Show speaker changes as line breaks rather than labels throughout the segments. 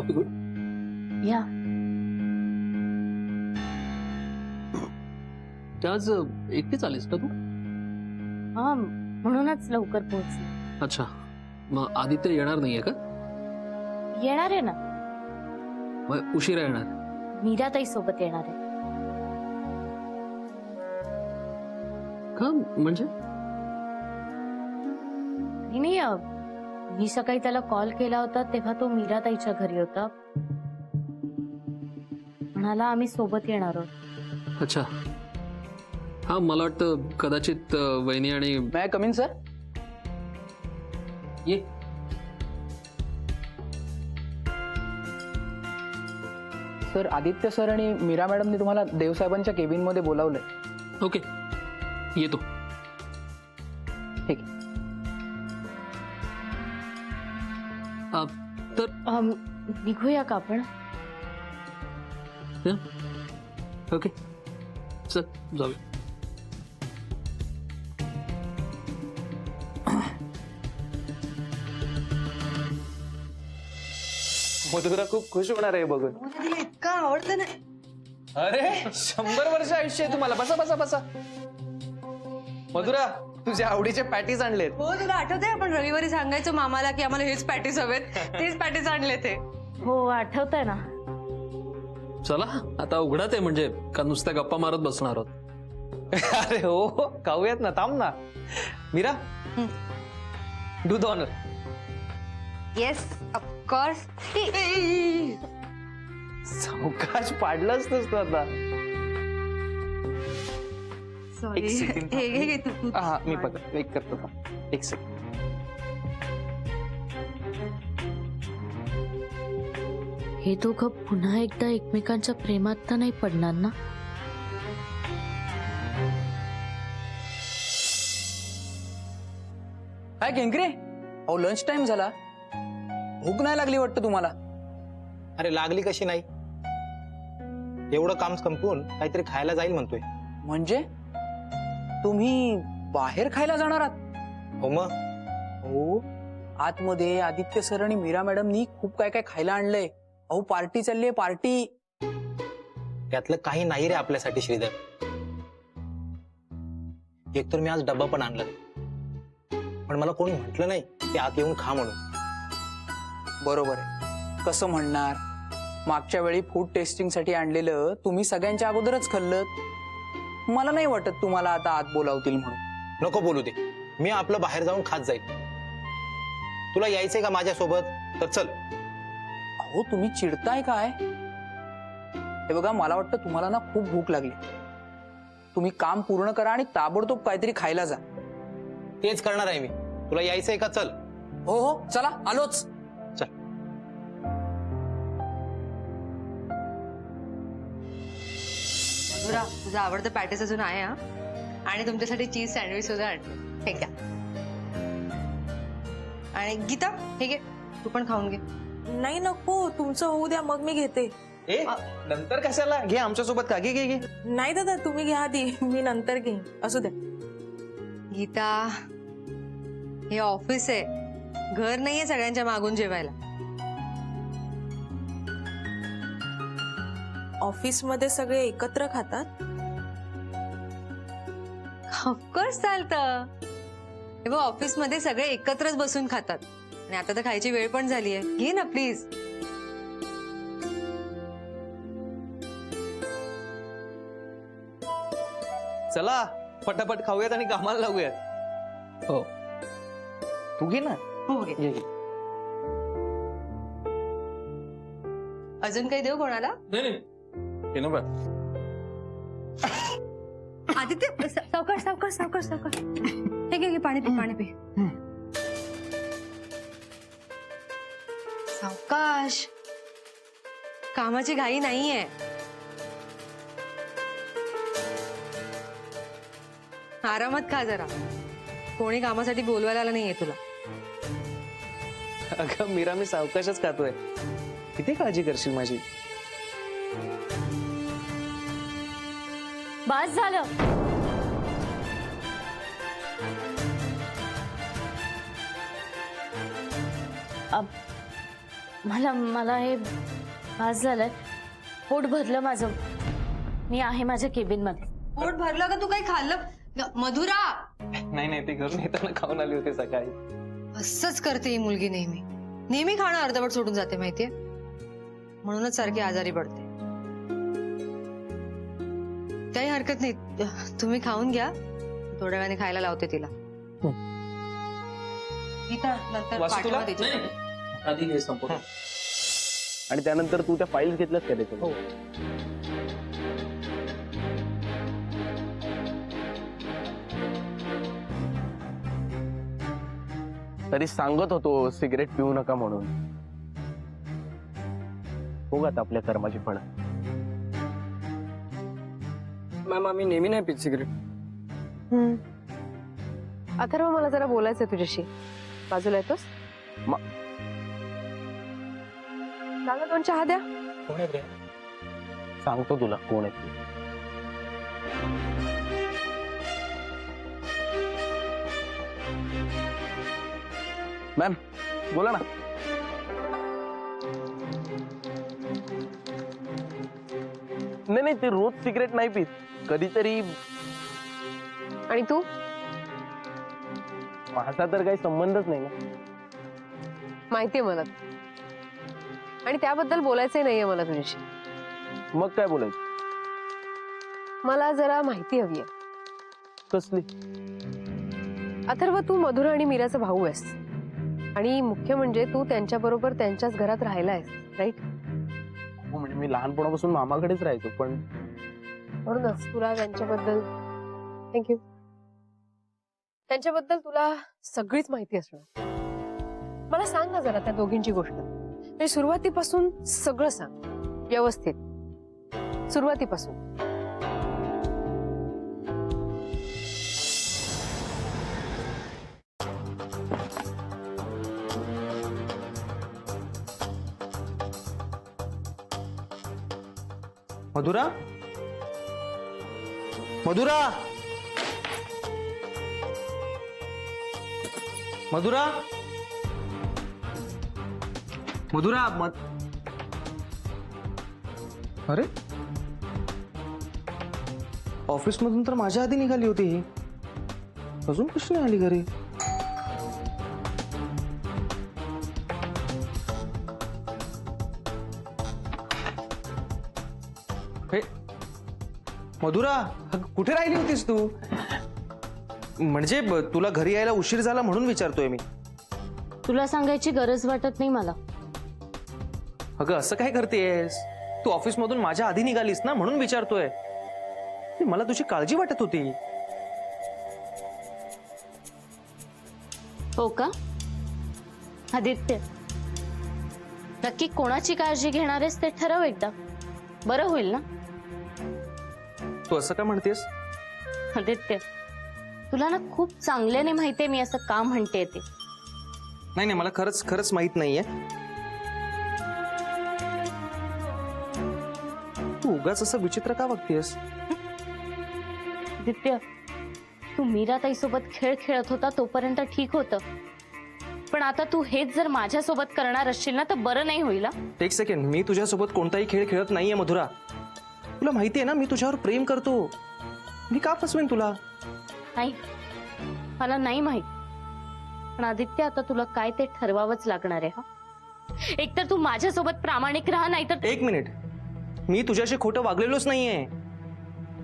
Coffee good.
या.
आज एकटीच आलीस ना तू?
हा, म्हणूनच लवकर पोहोचली.
अच्छा, मग आदित्य येणार नाहीये का?
येणार आहे ना,
मग उशिरा येणार
मीराताई सोबत येणार आहे.
का म्हणजे?
नाही, मी सकाळी त्याला कॉल केला होता तेव्हा तो मीराताईच्या घरी होता. म्हणाला आम्ही सोबत येणार आहोत.
अच्छा, हा मला वाटतं कदाचित वहिनी आणि
मैं कम इन सर. ये. सर, आदित्य सर आणि मीरा मॅडमने तुम्हाला देवसाहेबांच्या केबिन मध्ये बोलावलंय.
ओके, येतो.
ठीक आहे.
तर
निघूया का आपण?
ओके, चल जाऊ.
मधुरा खूप खुश होणार आहे बघून.
तिला इतकं आवडतं ना.
अरे 100 वर्ष आयुष्य आहे तुम्हाला. बसा बसा बसा. मधुरा, तुझ्या आवडीचे पॅटीज आणलेत.
हो, तुला आठवतंय आपण रविवारी सांगायचो मामाला की आम्हाला हेच पॅटीस हवेत. तेच पॅटीस आणले ते.
हो, आठवतंय ना.
चला आता उघडत आहे म्हणजे का नुसत्या गप्पा मारत बसणार आहोत?
अरे हो, खाऊयात ना. थांब ना. Meera, do the honour.
Yes, of course.
सावकाश पाडलं असतंस तू आता.
सॉरी.
एक second.
हे तू.
हा, मी बघ एक करतो थांब. एक सेकंड.
हे दोघं पुन्हा एकदा एकमेकांच्या प्रेमात तर नाही पडणार ना?
काय केंकरे, अहो लंच टाइम झाला. भूक नाही लागली वाटतं तुम्हाला?
अरे लागली कशी नाही. एवढं काम संपवून काहीतरी खायला जाईल म्हणतोय.
म्हणजे तुम्ही बाहेर खायला जाणार आहात?
हो मग.
हो, आतमध्ये आदित्य सर आणि मीरा मॅडमनी खूप काय काय खायला आणलंय. अहो पार्टी चालली आहे, पार्टी.
त्यातलं काही नाही रे आपल्यासाठी श्रीधर. एकतर मी आज डब्बा पण आणला, पण मला कोणी म्हटलं नाही की आत येऊन खा म्हणून.
बरोबर आहे. कसं म्हणणार? मागच्या वेळी फूड टेस्टिंग साठी आणलेलं तुम्ही सगळ्यांच्या अगोदरच खाल्लं. मला नाही वाटत तुम्हाला आता आत बोलावतील म्हणून.
नको बोलू दे, मी आपलं बाहेर जाऊन खात जाईल. तुला यायचंय का माझ्यासोबत? तर चल.
अहो तुम्ही चिडताय काय? हे बघा, मला वाटतं तुम्हाला ना खूप भूक लागली. तुम्ही काम पूर्ण करा आणि ताबडतोब काहीतरी खायला जा.
तेच करणार आहे मी. तुला यायचंय का? चल.
हो हो, चला आलोच.
चल.
मधुरा, तुझं आवडतं पॅटीस अजून आहे हा. आणि तुमच्यासाठी चीज सँडविच सुद्धा आणले. हे घ्या. आणि गीता, हे घे, तू पण खाऊन घे.
नाही नको, तुमचं होऊ द्या, मग मी घेते.
ए, नंतर कशाला? घे आमच्यासोबत का. घे घे घे.
नाही दादा, तुम्ही घ्या आधी, मी नंतर घेईन. असू द्या.
गीता, हे ऑफिस आहे, घर नाहीये सगळ्यांच्या मागून जेवायला.
ऑफिस मध्ये सगळे एकत्र खातात.
ऑफकोर्स चालतं. हे बघ, ऑफिस मध्ये सगळे एकत्रच बसून खातात. आणि आता तर खायची वेळ पण झाली आहे. घे ना प्लीज.
चला पटापट खाऊयात आणि कामाला लागूयात. हो, तू घे ना.
हो घे.
ये घे.
अजून काही देऊ कोणाला? आदित्य, सावकाश सावकाश सावकाश सावकाश. हे घे घे, पाणी पी, पाणी पी. सावकाश. कामाची घाई नाहीये. आरामात खा जरा. कोणी कामासाठी बोलवायला आलं नाहीये तुला.
अगं मीरा, मी सावकाशच खातोय. किती काळजी करशील माझी?
बस झालं. मला मला हे भास झालंय. पोट भरलं माझं. मी आहे माझ्या केबिन मध्ये.
पोट भरलं का? तू काही खाल्लं? मधुरा,
नाही ते घरून येताना खाऊन आली होती सकाळी.
असंच करते ही मुलगी नेहमी. नेहमी खाणं अर्धवट सोडून जाते माहितीये. म्हणूनच सारखी आजारी पडते. काही हरकत नाही, तुम्ही खाऊन घ्या. थोड्या वेळाने खायला लावते तिला. गीता, नंतर
वासू तुला?
पाठवा तिच्या.
आधी हे संपव.
आणि त्यानंतर तू त्या फाईल घेतल्यास का त्याच्या?
हो.
तरी सांगत होतो सिगरेट पिऊ नका म्हणून. बघत आपल्या कर्माची फळ.
मॅम आम्ही नेहमी नाही पित सिगरेट.
अथर्व, मला जरा बोलायचंय तुझ्याशी. बाजूला येतोस? दादा, 2 चहा द्या.
कोण आहे रे? सांगतो तुला कोण आहे ते. मॅम बोला ना. नाही ते रोज सिगरेट नाही पित, कधीतरी.
आणि तू?
माझा तर काही संबंधच नाही ना.
माहितीये मला. आणि त्याबद्दल बोलायचंही नाहीये मला तुझ्याशी.
मग काय बोलायचं?
मला जरा माहिती हवी आहे.
कसली?
अथर्व, तू मधुरा आणि मीराचा भाऊ आहेस. आणि मुख्य म्हणजे तू त्यांच्याबरोबर त्यांच्याच घरात राहिला आहेस, राईट?
हो, म्हणजे मी लहानपणापासून मामाकडेच राहायचो, पण
म्हणूनच तुला त्यांच्याबद्दल, थँक्यू, त्यांच्याबद्दल तुला सगळीच माहिती असणार. मला सांग ना जरा त्या दोघींची गोष्ट. म्हणजे सुरुवातीपासून सगळं सांग, व्यवस्थित, सुरुवातीपासून.
मधुरा, मधुरा, मधुरा, मधुरा. अरे, ऑफिस मधून तर माझ्या आधी निघाली होती ही. अजून कशी नाही आली घरी? हे, मधुरा, कुठे राहिली होतीस तू? म्हणजे तुला घरी यायला उशीर झाला म्हणून विचारतोय मी.
तुला सांगायची गरज वाटत नाही मला.
अगं असं काय करतेस तू? ऑफिस मधून माझ्या आधी निघालीस ना, म्हणून विचारतोय. मला तुझी काळजी वाटत होती.
हो का आदित्य? नक्की कोणाची काळजी घेणार आहेस ते ठरव एकदा, बरं होईल ना?
तू असं का म्हणतेस?
आदित्य, तुला ना खूप चांगल्याने माहितीये मी असं का म्हणते ते.
नाही, मला खरंच माहित नाहीये. तू उगाच असं विचित्र का वागतेस?
आदित्य, तू मीराताई सोबत खेळ खेळत होता तोपर्यंत ठीक होतं, पण आता तू हेच जर माझ्यासोबत करणार असशील ना तर बरं नाही होईल.
एक सेकंड, मी तुझ्यासोबत कोणताही खेळ खेळत नाहीये मधुरा. तुला माहितीये ना मी तुझ्यावर प्रेम करतो. मी का फसवेन तुला?
नाही, मला नाही माहित. पण आदित्य, आता तुला काय ते ठरवावंच लागणार आहे. हा, एकतर तू माझ्यासोबत प्रामाणिक राहा, नाहीतर.
एक मिनिट, मी तुझ्याशी खोटं वागलेलोच नाहीये.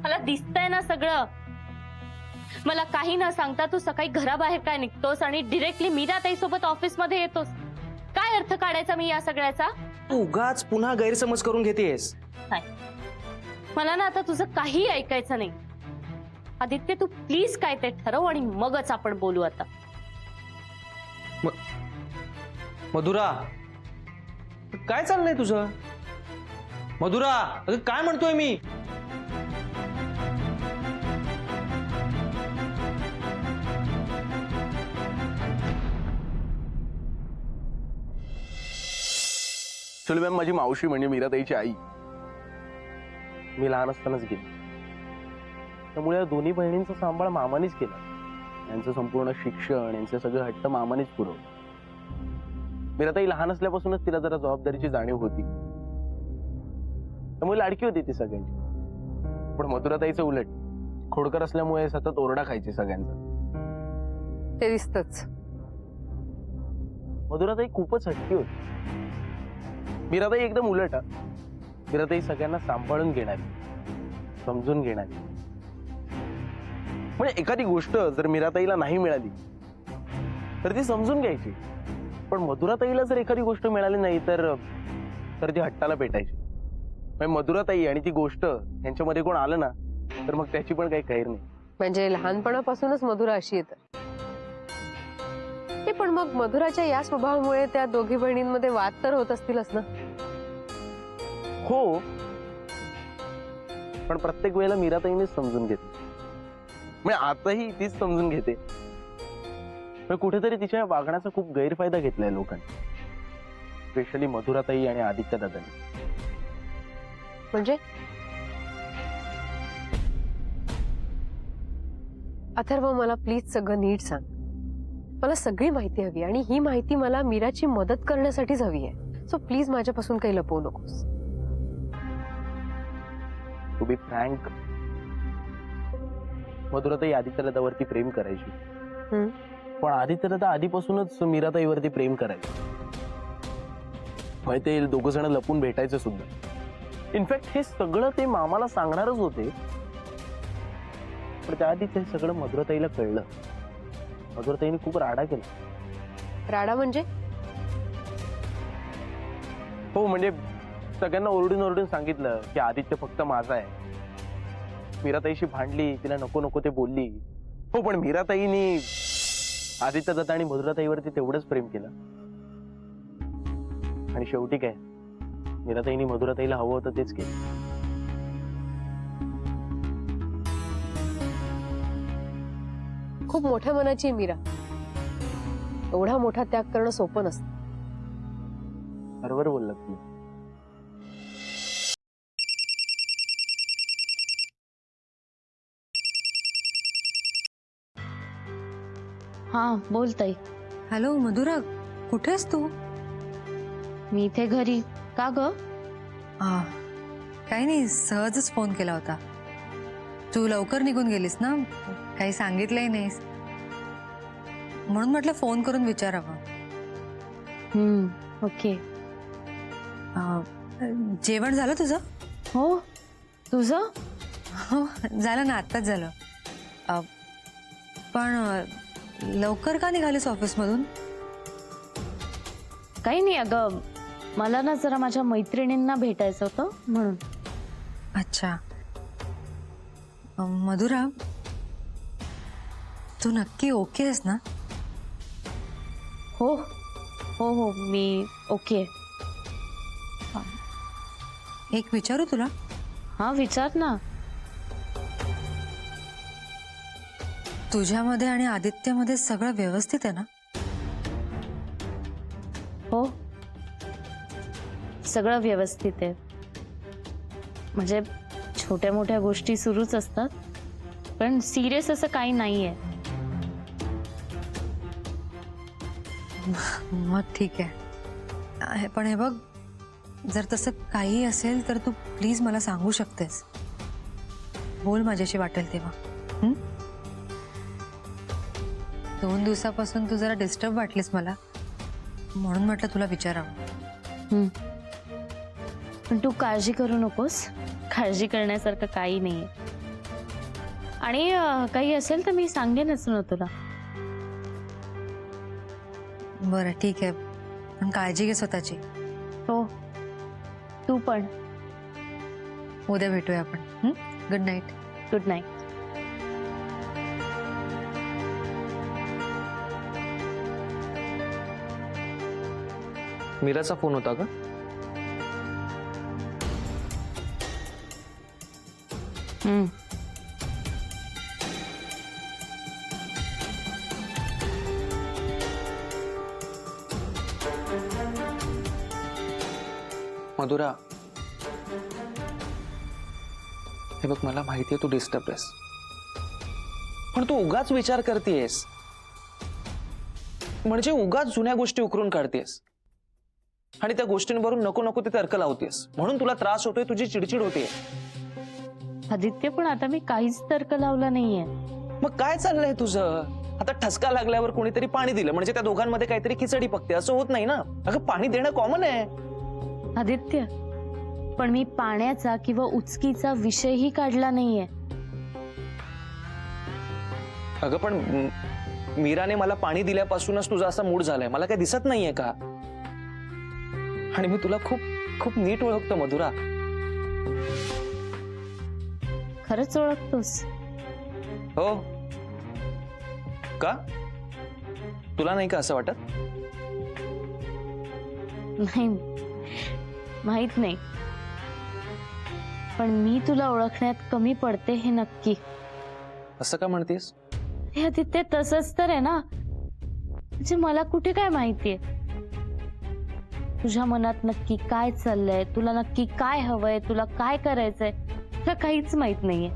मला दिसतंय ना सगळं. मला काही न सांगता तू सकाळी घराबाहेर काय निघतोस आणि डिरेक्टली मीराताई सोबत ऑफिस मध्ये येतोस. काय अर्थ काढायचा मी या सगळ्याचा?
तू उगाच पुन्हा गैरसमज करून घेतेस.
नाही, मला ना आता तुझं काही ऐकायचं नाही. आदित्य, तू प्लीज काय ते ठरव आणि मगच आपण बोलू. आता
मधुरा, काय चाललंय तुझं? मधुरा, अगं काय म्हणतोय मी?
चल मॅम, माझी मावशी म्हणजे मीराताईची आई.
मी लहान असतानाच गेली, त्यामुळे या दोन्ही बहिणींचा सांभाळ मामानेच केला.
यांचं संपूर्ण शिक्षण, यांचे सगळे हट्ट मामानेच पुरवलं. मीराताई लहान असल्यापासूनच तिला जरा जबाबदारीची जाणीव होती, त्यामुळे लाडकी होती ती सगळ्यांची. पण मधुराताईचं उलट, खोडकर असल्यामुळे सतत ओरडा खायची सगळ्यांचा.
ते दिसतच.
मधुराताई खूपच हटकी होती. मीराताई एकदम उलट. मीराताई सगळ्यांना सांभाळून घेणारी, समजून घेणारी. म्हणजे एखादी गोष्ट जर मीराताईला नाही मिळाली तर ती समजून घ्यायची, पण मधुराताईला जर एखादी गोष्ट मिळाली नाही तर ती हट्टाला पेटायची. म्हणजे मधुराताई आणि ती गोष्ट यांच्यामध्ये कोण आलं ना तर मग त्याची पण काही खैर नाही.
म्हणजे लहानपणापासूनच मधुरा अशी येत. ते पण मग मधुराच्या या स्वभावामुळे त्या दोघी बहिणींमध्ये वाद तर होत असतीलच ना.
हो, पण प्रत्येक वेळेला मीराताईनेच समजून घेतली. म्हणजे आताही तीच समजून घेते. पण कुठेतरी तिच्या वागण्याचा खूप गैरफायदा घेतलाय लोकांनी, स्पेशली मधुराताई आणि आदित्य दादांनी.
म्हणजे अथर्व, मला प्लीज सगळं नीट सांग. मला सगळी माहिती हवी आणि ही माहिती मला मीराची मदत करण्यासाठीच हवी आहे. सो प्लीज माझ्यापासून काही लपवू नकोस.
टू बी फ्रँक, मधुराताई आदित्य दादावरती प्रेम करायची. पण आदित्य दादा आधीपासूनच मीराताईवरती प्रेम करायचे. ते दोघ जण लपून भेटायचे सुद्धा. इनफॅक्ट हे सगळं ते मामाला सांगणारच होते, पण त्याआधी ते सगळं मधुराताईला कळलं. मधुराताईने खूप राडा केला.
राडा म्हणजे?
हो, म्हणजे सगळ्यांना ओरडून ओरडून सांगितलं की आदित्य फक्त माझा आहे. मीराताईशी भांडली, तिला नको नको ते बोलली. हो, पण मीराताईनी आदित्य दत्त आणि मधुराताईवरती तेवढंच प्रेम केलं. आणि शेवटी काय, मीराताईनी मधुराताईला हवं होतं तेच केलं.
खूप मोठ्या मनाची मीरा. एवढा मोठा त्याग करणं सोपं नसतं.
बरोबर बोललात तुम्ही.
हा, बोलताय.
हॅलो मधुरा, कुठेस तू?
मी इथे घरी. का ग?
काही नाही, सहजच फोन केला होता. तू लवकर निघून गेलीस ना, काही सांगितलंही नाहीस, म्हणून म्हटलं फोन करून विचारावं.
ओके.
जेवण झालं तुझं?
हो, तुझं?
हो झालं ना, आत्ताच झालं. पण लवकर का निघालीस ऑफिसमधून?
काही नाही अगं, मला ना जरा माझ्या मैत्रिणींना भेटायचं होतं म्हणून.
अच्छा. मधुरा, तू नक्की ओके आहेस ना?
हो हो हो, मी ओके.
एक विचारू तुला?
हा, विचार ना.
तुझ्यामध्ये आणि आदित्यमध्ये सगळं व्यवस्थित आहे ना?
हो, सगळं व्यवस्थित आहे. म्हणजे छोट्या मोठ्या गोष्टी सुरूच असतात, पण सिरियस असं काही नाहीये.
मग ठीक आहे. पण हे बघ, जर तसं काही असेल तर तू प्लीज मला सांगू शकतेस. बोल माझ्याशी वाटेल तेव्हा. 2 दिवसापासून तू जरा डिस्टर्ब वाटलीस मला, म्हणून म्हटलं तुला विचारावं.
पण तू काळजी करू नकोस. काळजी करण्यासारखं काही नाहीये. आणि काही असेल तर मी सांगेनच ना तुला.
बरं ठीक आहे, पण काळजी घे स्वतःची.
हो, तू पण.
उद्या भेटूया आपण. Good night.
Good night.
मीराचा फोन होता का?
मधुरा, हे बघ, मला माहितीये तू डिस्टर्ब आहेस, पण तू उगाच विचार करतेस. म्हणजे उगाच जुन्या गोष्टी उकरून काढतेस.
आणि त्या गोष्टींवरून नको नको ते तर्क लावतेस, म्हणून तुला त्रास होतोय, तुझी चिडचिड होते.
आदित्य, पण आता मी काहीच तर्क लावला नाहीये.
मग काय चाललंय तुझं? आता ठसका लागल्यावर कोणीतरी पाणी दिलं म्हणजे त्या दोघांमध्ये काहीतरी खिचडी पकते, असं होत नाही ना. अगं पाणी देणं कॉमन आहे.
आदित्य, पण मी पाण्याचा किंवा उचकीचा विषयही काढला नाहीये.
अगं पण मीराने मला पाणी दिल्यापासूनच तुझा असा मूड झालाय, मला काय दिसत नाहीये का? आणि मी तुला खूप खूप नीट ओळखतो मधुरा.
खरंच ओळखतोस?
हो का? तुला नाही का असं वाटत?
नाही, माहित नाही, पण मी तुला ओळखण्यात कमी पडते हे नक्की.
असं का म्हणतेस?
हे आदित्य, तसंच तर आहे ना. म्हणजे मला कुठे काय माहितीये तुझ्या मनात नक्की काय चाललंय, तुला नक्की काय हवंय, तुला काय करायचंय, तुला काहीच माहित नाहीये.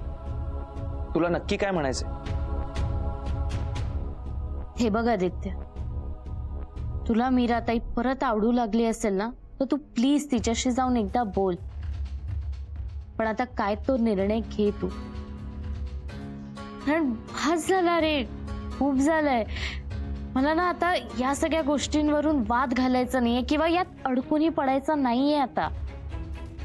तुला नक्की काय म्हणायचंय?
हे बघ आदित्य, तुला मीराताई परत आवडू लागली असेल ना, तर तू प्लीज तिच्याशी जाऊन एकदा बोल. पण आता काय तो निर्णय घे तू. कारण हाच झाला रे, खूप झालंय. मला ना आता या सगळ्या गोष्टींवरून वाद घालायचा नाहीये किंवा यात अडकूनही पडायचं नाहीये आता.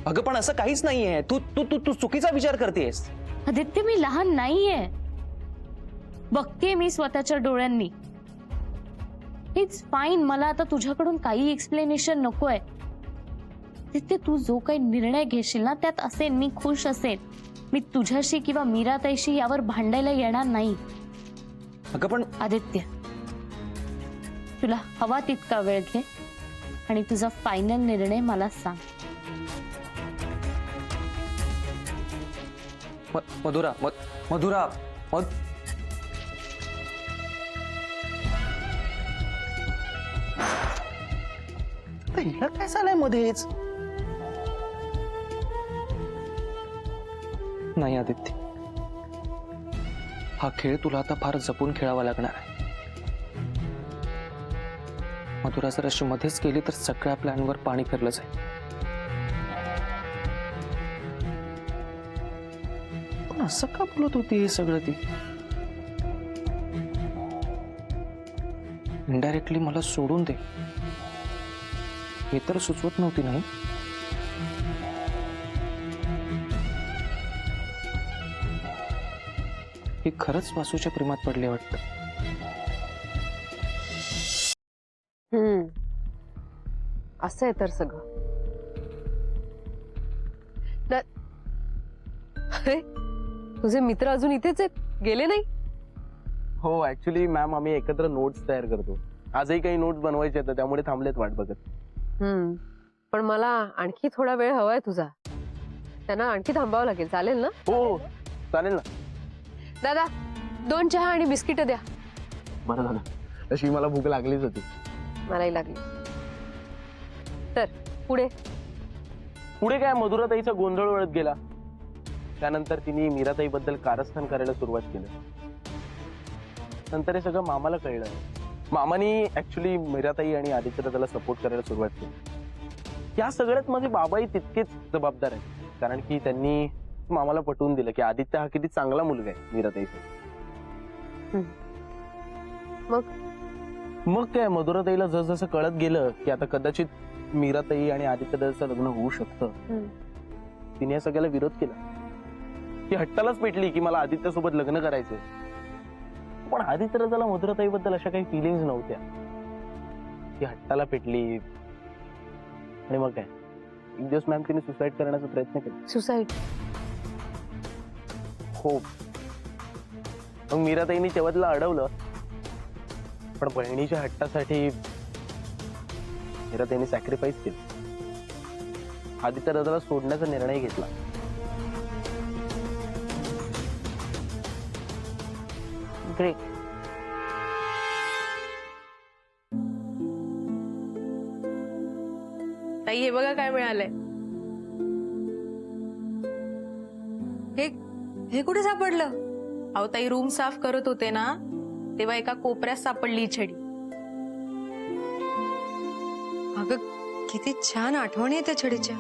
अगं पण असं काहीच नाहीये. तू तू तू तू चुकीचा विचार करतेस.
आदित्य, मी लहान नाहीये, बघते मी स्वतःच्या डोळ्यांनी. इट्स फाईन, मला आता तुझ्याकडून काही एक्सप्लेनेशन नकोय. तिथे तू जो काही निर्णय घेशील ना त्यात असेल, मी खुश असेल. मी तुझ्याशी किंवा मीराताईशी यावर भांडायला येणार नाही.
अगं पण
आदित्य, तुला हवा तितका वेळ घे आणि तुझा फायनल निर्णय मला सांग.
मधुरा मधुरा हिला काय झालंय मध्येच? नाही आदित्य, हा खेळ तुला आता फार जपून खेळावा लागणार आहे. मधुरा जर अशी मध्येच गेली तर सगळ्या प्लॅनवर पाणी फिरलं जाईल. पण असं का बोलत होती हे सगळं ती? इनडायरेक्टली मला सोडून दे हे तर सुचवत नव्हती नाही. ही खरंच वासूच्या प्रेमात पडले वाटतं.
असं आहे तर सगळं. अरे, तुझे मित्र अजून इथेच आहेत, गेले नाही?
हो ऍक्च्युली मॅम, आम्ही एकत्र नोट्स तयार करतो. आजही काही नोट्स बनवायचे आहेत, त्यामुळे थांबलेत वाट बघत.
पण मला आणखी थोडा वेळ हवाय तुझा. त्यांना आणखी थांबावं लागेल, चालेल ना?
हो चालेल ना.
दादा, 2 चहा आणि बिस्किट द्या.
बरं झालं, तशी मला भूक लागलीच होती.
मलाही लागली. तर पुढे
पुढे काय, मधुराताईचा गोंधळ वळत गेला. त्यानंतर तिने मीराताईबद्दल कारस्थान करायला सुरुवात केली. नंतर हे सगळं मामाला कळलं. मामानी ऍक्च्युली मीराताई आणि आदित्यला त्याला सपोर्ट करायला सुरुवात केली. या सगळ्यात माझे बाबाही तितकेच जबाबदार आहेत, कारण की त्यांनी मामाला पटवून दिलं की आदित्य हा किती चांगला मुलगा आहे मीराताईचा. मग काय, मधुराताईला जसजसं कळत गेलं की आता कदाचित मीराताई आणि आदित्यचं लग्न होऊ शकतं, तिने या सगळ्याला विरोध केला. ती हट्टालाच पेटली की मला आदित्यसोबत लग्न करायचंय. पण आदित्यला त्याला मधुराताईबद्दल अशा काही फिलिंग्स नव्हत्या. ती हट्टाला पेटली आणि मग काय, एक दिवस मॅम तिने सुसाईड करण्याचा प्रयत्न केला.
सुसाईड?
हो. मग मीराताईंनी तेव्हा तिला अडवलं, पण बहिणीच्या हट्टासाठी मीराताईंनी सॅक्रिफाईस केलं. आदित्य दादाला सोडण्याचा निर्णय घेतला.
ग्रेट.
ताई, हे बघा काय मिळालंय.
हे कुठे सापडलं?
अहो ताई, रूम साफ करत होते ना तेव्हा एका कोपऱ्यात सापडली ही छडी.
अगं किती छान आठवणी आहे त्या छडीच्या.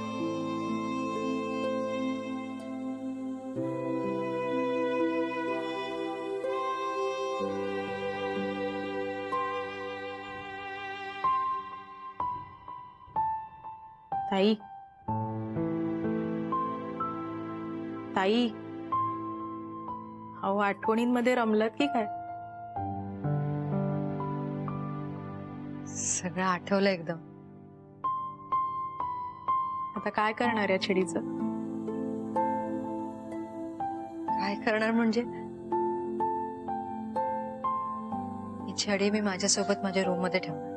ताई ताई अहो आठवणींमध्ये रमलात की काय?
सगळं आठवलं एकदम.
आता काय करणार या छडीचं?
काय करणार म्हणजे ही छडी मी माझ्यासोबत माझ्या रूम मध्ये ठेवणार.